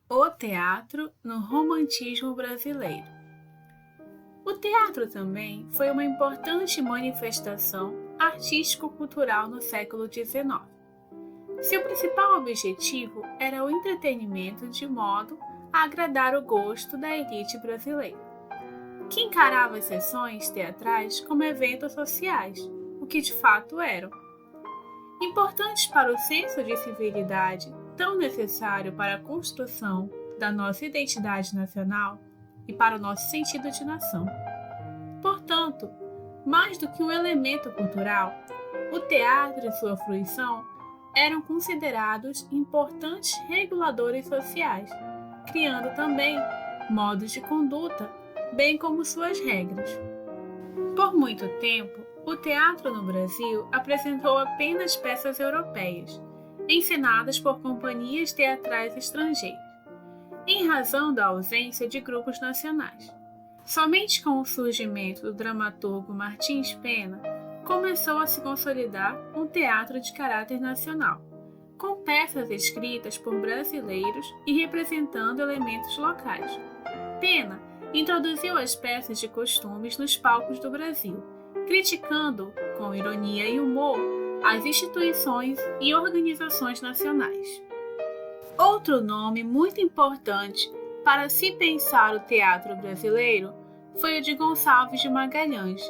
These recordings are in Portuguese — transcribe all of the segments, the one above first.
O teatro no romantismo brasileiro. O teatro também foi uma importante manifestação artístico-cultural no século XIX. Seu principal objetivo era o entretenimento de modo a agradar o gosto da elite brasileira, que encarava as sessões teatrais como eventos sociais, o que de fato eram. Importantes para o senso de civilidade tão necessário para a construção da nossa identidade nacional e para o nosso sentido de nação. Portanto, mais do que um elemento cultural, o teatro e sua fruição eram considerados importantes reguladores sociais, criando também modos de conduta, bem como suas regras. Por muito tempo, o teatro no Brasil apresentou apenas peças europeias, encenadas por companhias teatrais estrangeiras, em razão da ausência de grupos nacionais. Somente com o surgimento do dramaturgo Martins Pena, começou a se consolidar um teatro de caráter nacional, com peças escritas por brasileiros e representando elementos locais. Pena introduziu as peças de costumes nos palcos do Brasil, criticando, com ironia e humor, as instituições e organizações nacionais. Outro nome muito importante para se pensar o teatro brasileiro foi o de Gonçalves de Magalhães,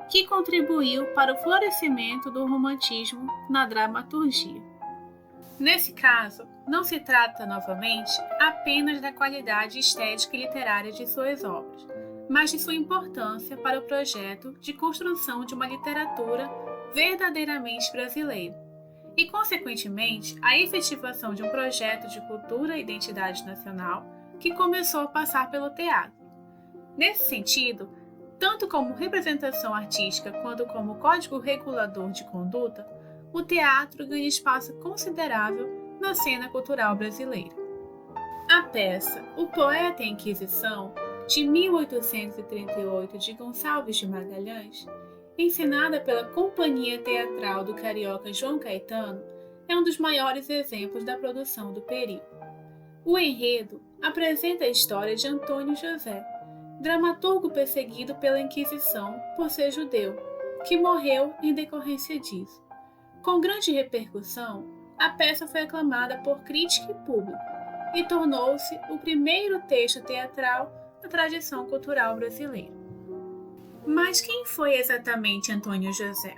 que contribuiu para o florescimento do romantismo na dramaturgia. Nesse caso, não se trata, novamente, apenas da qualidade estética e literária de suas obras, mas de sua importância para o projeto de construção de uma literatura verdadeiramente brasileira e, consequentemente, a efetivação de um projeto de cultura e identidade nacional que começou a passar pelo teatro. Nesse sentido, tanto como representação artística quanto como código regulador de conduta, o teatro ganha espaço considerável na cena cultural brasileira. A peça O Poeta e a Inquisição, de 1838, de Gonçalves de Magalhães, encenada pela Companhia Teatral do carioca João Caetano, é um dos maiores exemplos da produção do período. O enredo apresenta a história de Antônio José, dramaturgo perseguido pela Inquisição por ser judeu, que morreu em decorrência disso. Com grande repercussão, a peça foi aclamada por crítica e público e tornou-se o primeiro texto teatral da tradição cultural brasileira. Mas quem foi exatamente Antônio José?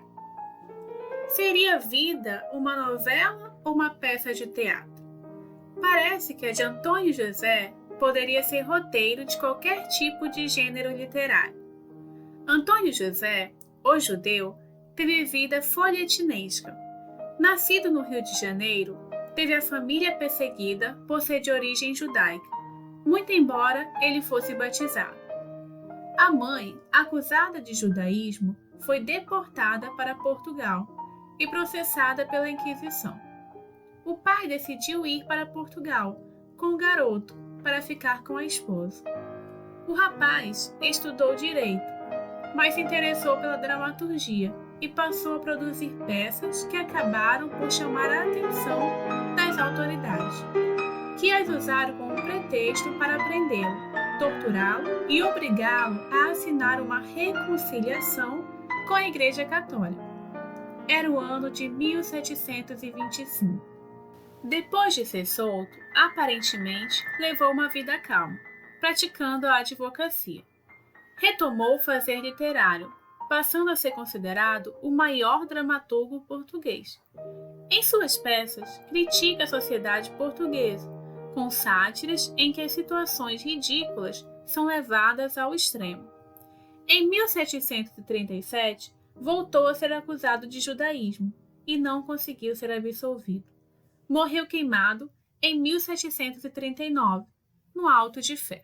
Seria a vida uma novela ou uma peça de teatro? Parece que a de Antônio José poderia ser roteiro de qualquer tipo de gênero literário. Antônio José, o judeu, teve vida folhetinesca. Nascido no Rio de Janeiro, teve a família perseguida por ser de origem judaica, muito embora ele fosse batizado. A mãe, acusada de judaísmo, foi deportada para Portugal e processada pela Inquisição. O pai decidiu ir para Portugal com o garoto para ficar com a esposa. O rapaz estudou direito, mas se interessou pela dramaturgia e passou a produzir peças que acabaram por chamar a atenção das autoridades, que as usaram como pretexto para prendê-lo, torturá-lo e obrigá-lo a assinar uma reconciliação com a Igreja Católica. Era o ano de 1725. Depois de ser solto, aparentemente levou uma vida calma, praticando a advocacia. Retomou o fazer literário, passando a ser considerado o maior dramaturgo português. Em suas peças, critica a sociedade portuguesa, com sátiras em que as situações ridículas são levadas ao extremo. Em 1737, voltou a ser acusado de judaísmo e não conseguiu ser absolvido. Morreu queimado em 1739, no Auto de Fé.